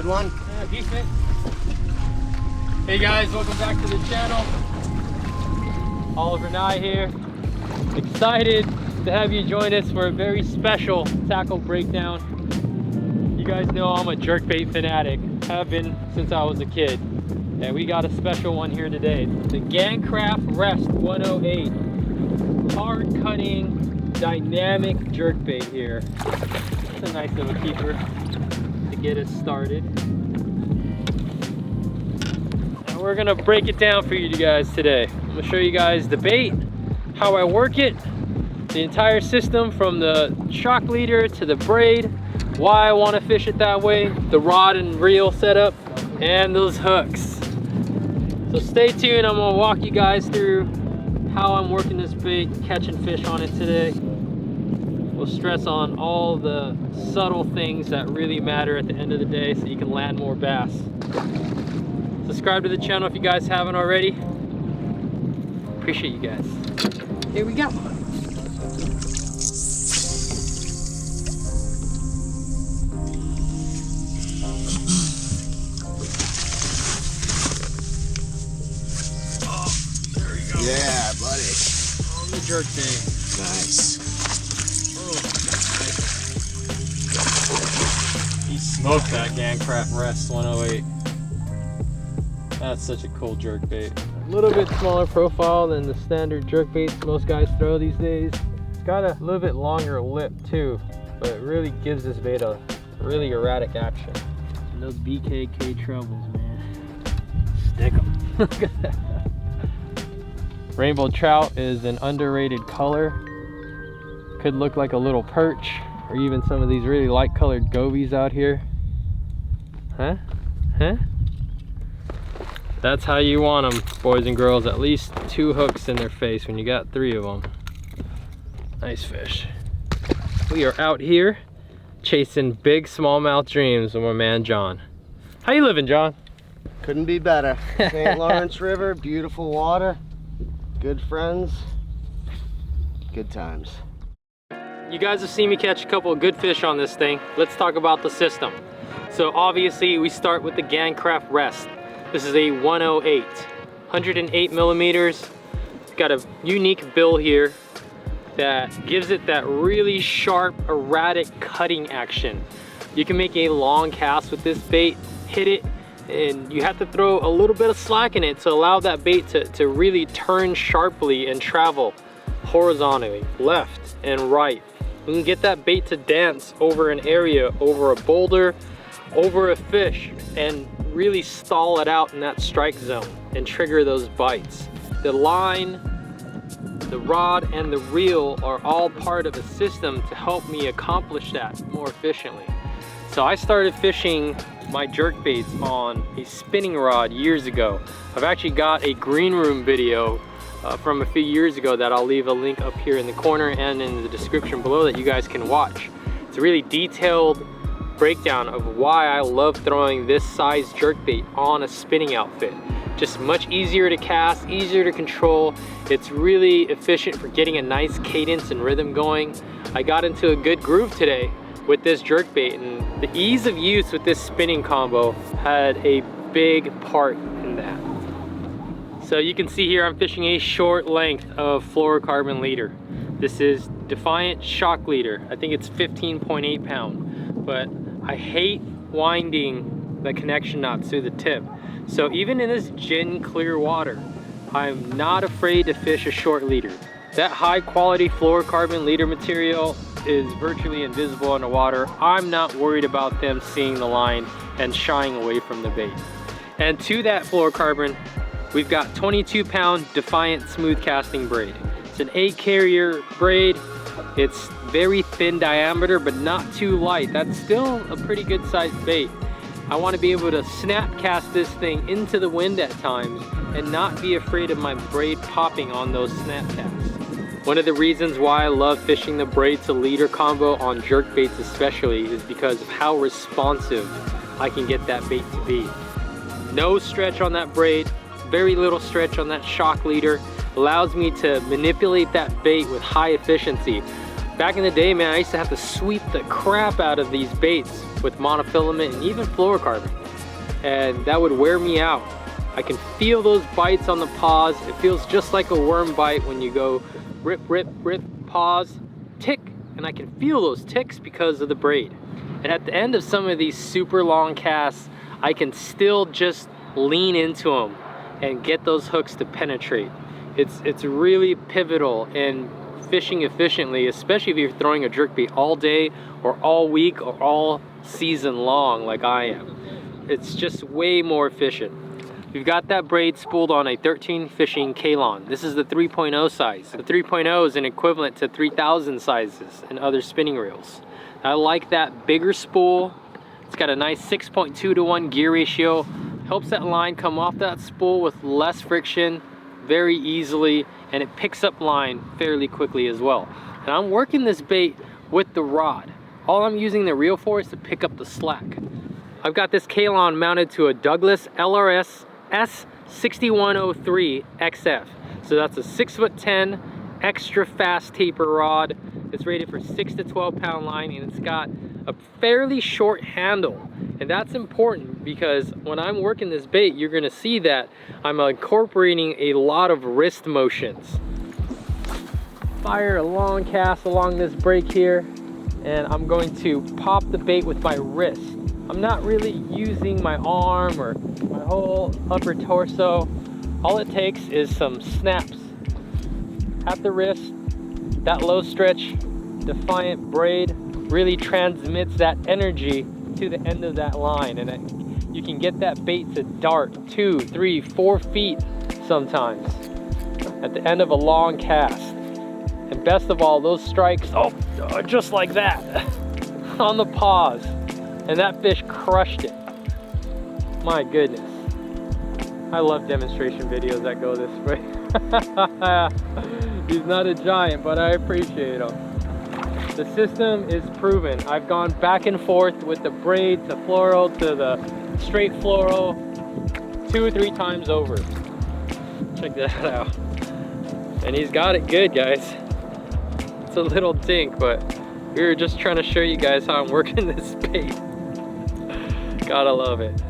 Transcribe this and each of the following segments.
good one? Yeah, decent. Hey guys, welcome back to the channel. Oliver Nye here. Excited to have you join us for a very special tackle breakdown. You guys know I'm a jerkbait fanatic. Have been since I was a kid. And we got a special one here today. The Gancraft Rest 108. Hard cutting, dynamic jerkbait here. It's a nice little keeper to get us started. And we're gonna break it down for you guys today. I'm gonna show you guys the bait, how I work it, the entire system from the shock leader to the braid, why I wanna fish it that way, the rod and reel setup, and those hooks. So stay tuned, I'm gonna walk you guys through how I'm working this bait, catching fish on it today. We'll stress on all the subtle things that really matter at the end of the day so you can land more bass. Subscribe to the channel if you guys haven't already. Appreciate you guys. Here we go. Yeah, buddy. On the jerkbait. Nice. Oh, nice. He smoked that Gancraft Rest 108. That's such a cool jerkbait. A little bit smaller profile than the standard jerkbaits most guys throw these days. It's got a little bit longer lip too, but it really gives this bait a really erratic action. And those BKK trebles, man. Stick them. Look at that. Rainbow trout is an underrated color. Could look like a little perch, or even some of these really light colored gobies out here. Huh? Huh? That's how you want them, boys and girls. At least 2 hooks in their face when you got 3 of them. Nice fish. We are out here chasing big smallmouth dreams with my man John. How you living, John? Couldn't be better. St. Lawrence River, beautiful water. Good friends, good times. You guys have seen me catch a couple of good fish on this thing. Let's talk about the system. So obviously we start with the Gancraft Rest. This is a 108, 108 millimeters. It's got a unique bill here that gives it that really sharp, erratic cutting action. You can make a long cast with this bait, hit it, and you have to throw a little bit of slack in it to allow that bait to really turn sharply and travel horizontally, left and right. You can get that bait to dance over an area, over a boulder, over a fish, and really stall it out in that strike zone and trigger those bites. The line, the rod, and the reel are all part of a system to help me accomplish that more efficiently. So I started fishing my jerkbaits on a spinning rod years ago. I've actually got a green room video from a few years ago that I'll leave a link up here in the corner and in the description below that you guys can watch. It's a really detailed breakdown of why I love throwing this size jerkbait on a spinning outfit. Just much easier to cast, easier to control. It's really efficient for getting a nice cadence and rhythm going. I got into a good groove today with this jerkbait, and the ease of use with this spinning combo had a big part in that. So you can see here I'm fishing a short length of fluorocarbon leader. This is Defiant shock leader. I think it's 15.8 pound, but I hate winding the connection knots through the tip. So even in this gin clear water, I'm not afraid to fish a short leader. That high quality fluorocarbon leader material is virtually invisible underwater. I'm not worried about them seeing the line and shying away from the bait. And to that fluorocarbon, we've got 22-pound Defiant smooth casting braid. It's an 8 carrier braid. It's very thin diameter, but not too light. That's still a pretty good sized bait. I want to be able to snap cast this thing into the wind at times and not be afraid of my braid popping on those snap casts. One of the reasons why I love fishing the braid to leader combo on jerkbaits especially is because of how responsive I can get that bait to be. No stretch on that braid, very little stretch on that shock leader. Allows me to manipulate that bait with high efficiency. Back in the day, man, I used to have to sweep the crap out of these baits with monofilament and even fluorocarbon, and that would wear me out. I can feel those bites on the paws. It feels just like a worm bite when you go rip, rip, rip, paws, tick, and I can feel those ticks because of the braid. And at the end of some of these super long casts, I can still just lean into them and get those hooks to penetrate. It's really pivotal in fishing efficiently, especially if you're throwing a jerkbait all day or all week or all season long like I am. It's just way more efficient. We've got that braid spooled on a 13 fishing Kalon. This is the 3.0 size. The 3.0 is an equivalent to 3000 sizes in other spinning reels. I like that bigger spool. It's got a nice 6.2 to 1 gear ratio. Helps that line come off that spool with less friction very easily, and it picks up line fairly quickly as well. And I'm working this bait with the rod. All I'm using the reel for is to pick up the slack. I've got this Kalon mounted to a Douglas LRS S6103 XF. So that's a 6'10" extra fast taper rod. It's rated for 6 to 12 pound line, and it's got a fairly short handle. And that's important because when I'm working this bait, you're gonna see that I'm incorporating a lot of wrist motions. Fire a long cast along this break here, and I'm going to pop the bait with my wrist. I'm not really using my arm or my whole upper torso. All it takes is some snaps at the wrist. That low stretch Defiant braid really transmits that energy to the end of that line, and you can get that bait to dart 2, 3, 4 feet sometimes at the end of a long cast. And best of all, those strikes, just like that on the paws, and that fish crushed it. My goodness, I love demonstration videos that go this way. He's not a giant, but I appreciate him. The system is proven. I've gone back and forth with the braid to fluoro to the straight fluoro 2 or 3 times over. Check that out. And he's got it good, guys. It's a little dink, but we were just trying to show you guys how I'm working this bait. Gotta love it.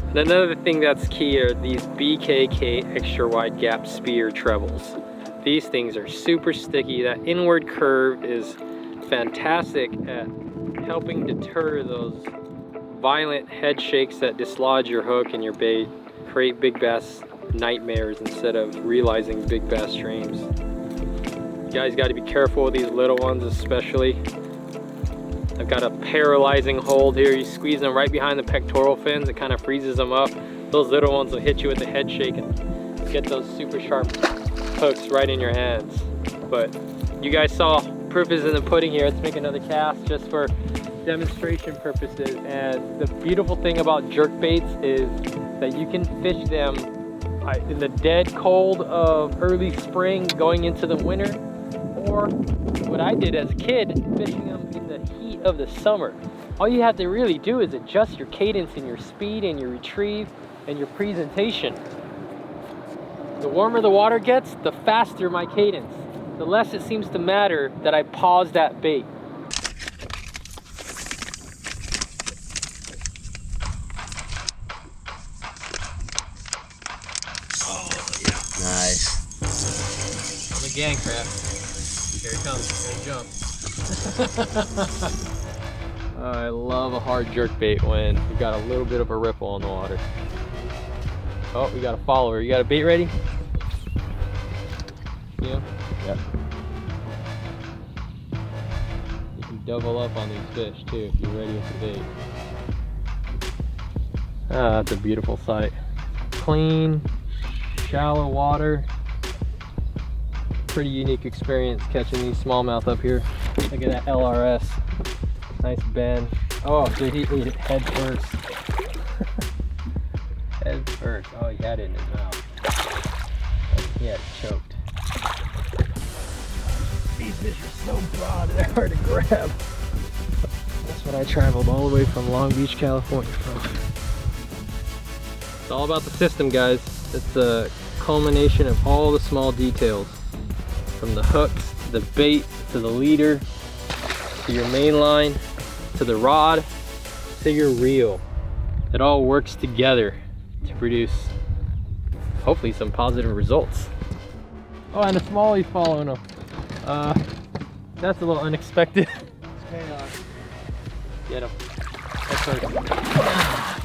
And another thing that's key are these BKK extra wide gap spear trebles. These things are super sticky. That inward curve is fantastic at helping deter those violent head shakes that dislodge your hook and your bait, create big bass nightmares instead of realizing big bass streams. You guys got to be careful with these little ones especially. I've got a paralyzing hold here. You squeeze them right behind the pectoral fins, it kind of freezes them up. Those little ones will hit you with the head shake and get those super sharp hooks right in your hands. But you guys saw proof is in the pudding here. Let's make another cast just for demonstration purposes. And the beautiful thing about jerkbaits is that you can fish them in the dead cold of early spring going into the winter, or what I did as a kid, fishing them in the heat of the summer. All you have to really do is adjust your cadence and your speed and your retrieve and your presentation. The warmer the water gets, the faster my cadence. The less it seems to matter that I pause that bait. Oh, yeah. Nice. On the Gancraft. Here it comes. It's gonna jump. I love a hard jerkbait when you've got a little bit of a ripple in the water. Oh, we got a follower. You got a bait ready? Yeah. Yep. You can double up on these fish too if you're ready with the bait. Ah, that's a beautiful sight. Clean, shallow water. Pretty unique experience catching these smallmouth up here. Look at that LRS. Nice bend. Oh, dude, he ate it head first. Head first. Oh, he had it in his mouth. He had it choked. These fish are so broad, they're hard to grab. That's what I traveled all the way from Long Beach, California from. It's all about the system, guys. It's a culmination of all the small details. From the hooks, to the bait, to the leader, to your main line, to the rod, to your reel. It all works together to produce hopefully some positive results. Oh, and a smallie following him. That's a little unexpected. Get him. That's hurt.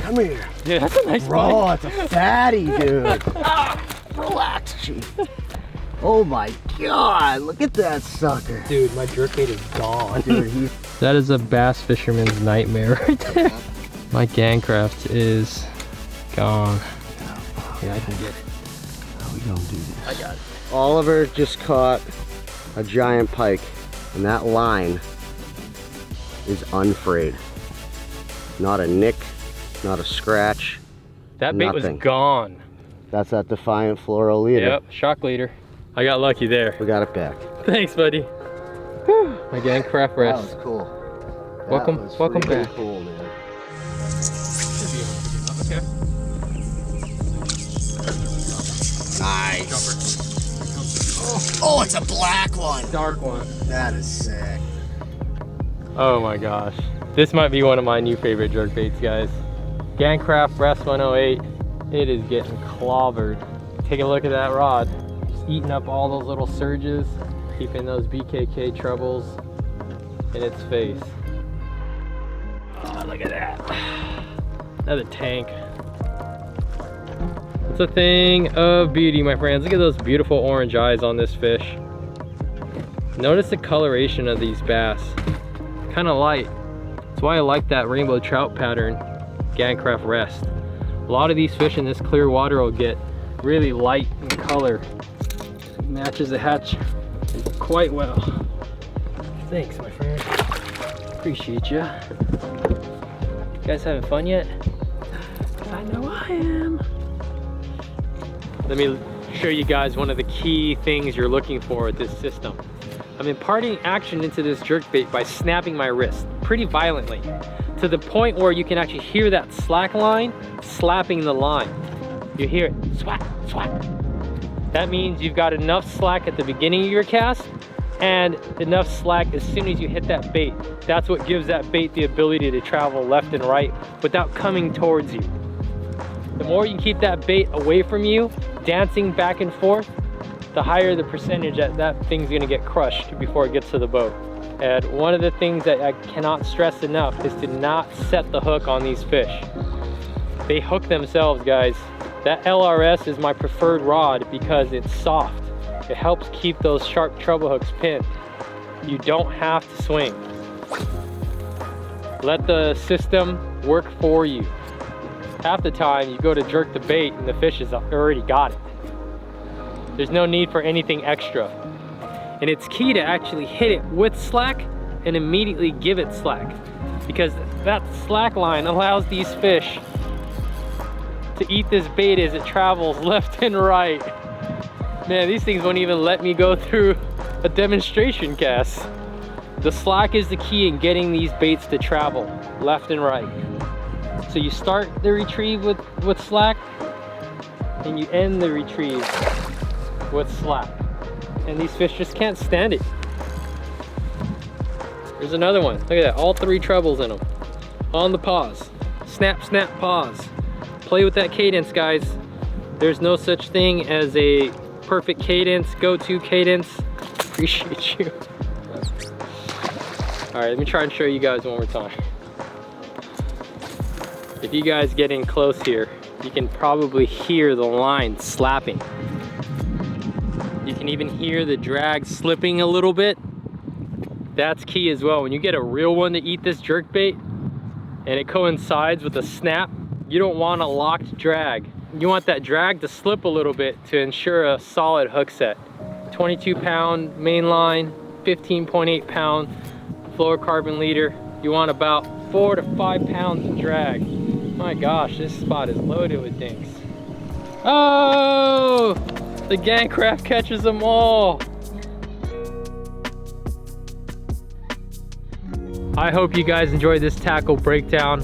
Come here. Yeah, that's a nice Bro, bite. it's a fatty, dude. Relax, Chief. Oh my God, look at that sucker. Dude, my jerkbait is gone. Dude, That is a bass fisherman's nightmare right there. My Gancraft is gone. Yeah, I can get it. How we gonna do this? I got it. Oliver just caught a giant pike, and that line is unfrayed. Not a nick, not a scratch. That bait nothing. was gone. That's that Defiant fluoro leader. Yep, shock leader. I got lucky there. We got it back. Thanks, buddy. Whew. My Gancraft That Rest. was cool. That Welcome- was welcome freaking back. Cool, man. Okay. Nice. Oh, it's a black one. Dark one. That is sick. Oh my gosh. This might be one of my new favorite jerkbaits, guys. Gancraft Rest 108. It is getting clobbered. Take a look at that rod. Just eating up all those little surges, keeping those BKK trebles in its face. Oh, look at that. Another tank. It's a thing of beauty, my friends. Look at those beautiful orange eyes on this fish. Notice the coloration of these bass. Kind of light. That's why I like that rainbow trout pattern, Gancraft Rest. A lot of these fish in this clear water will get really light in color. It matches the hatch quite well. Thanks, my friend. Appreciate you. You guys having fun yet? 'Cause I know I am. Let me show you guys one of the key things you're looking for with this system. I'm imparting action into this jerkbait by snapping my wrist pretty violently, to the point where you can actually hear that slack line slapping the line. You hear it, swat, swat. That means you've got enough slack at the beginning of your cast and enough slack as soon as you hit that bait. That's what gives that bait the ability to travel left and right without coming towards you. The more you can keep that bait away from you, dancing back and forth, the higher the percentage that thing's gonna get crushed before it gets to the boat. And one of the things that I cannot stress enough is to not set the hook on these fish. They hook themselves, guys. That LRS is my preferred rod because it's soft. It helps keep those sharp treble hooks pinned. You don't have to swing. Let the system work for you. Half the time you go to jerk the bait and the fish has already got it. There's no need for anything extra. And it's key to actually hit it with slack and immediately give it slack, because that slack line allows these fish to eat this bait as it travels left and right. Man, these things won't even let me go through a demonstration cast. The slack is the key in getting these baits to travel left and right. So you start the retrieve with slack, and you end the retrieve with slack. And these fish just can't stand it. There's another one. Look at that, all 3 trebles in them. On the pause. Snap, snap, pause. Play with that cadence, guys. There's no such thing as a perfect cadence, go-to cadence. Appreciate you. All right, let me try and show you guys one more time. If you guys get in close here, you can probably hear the line slapping. You can even hear the drag slipping a little bit. That's key as well. When you get a real one to eat this jerkbait and it coincides with a snap, you don't want a locked drag. You want that drag to slip a little bit to ensure a solid hook set. 22-pound main line, 15.8-pound fluorocarbon leader. You want about 4 to 5 pounds of drag. My gosh, this spot is loaded with dinks. Oh, the Gancraft catches them all. I hope you guys enjoyed this tackle breakdown.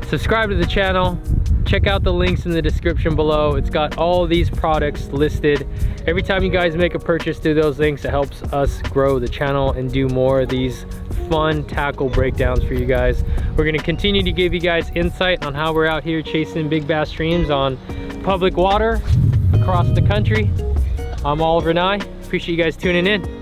Subscribe to the channel. Check out the links in the description below. It's got all of these products listed. Every time you guys make a purchase through those links, it helps us grow the channel and do more of these fun tackle breakdowns for you guys. We're gonna continue to give you guys insight on how we're out here chasing big bass streams on public water across the country. I'm Oliver Nye. Appreciate you guys tuning in.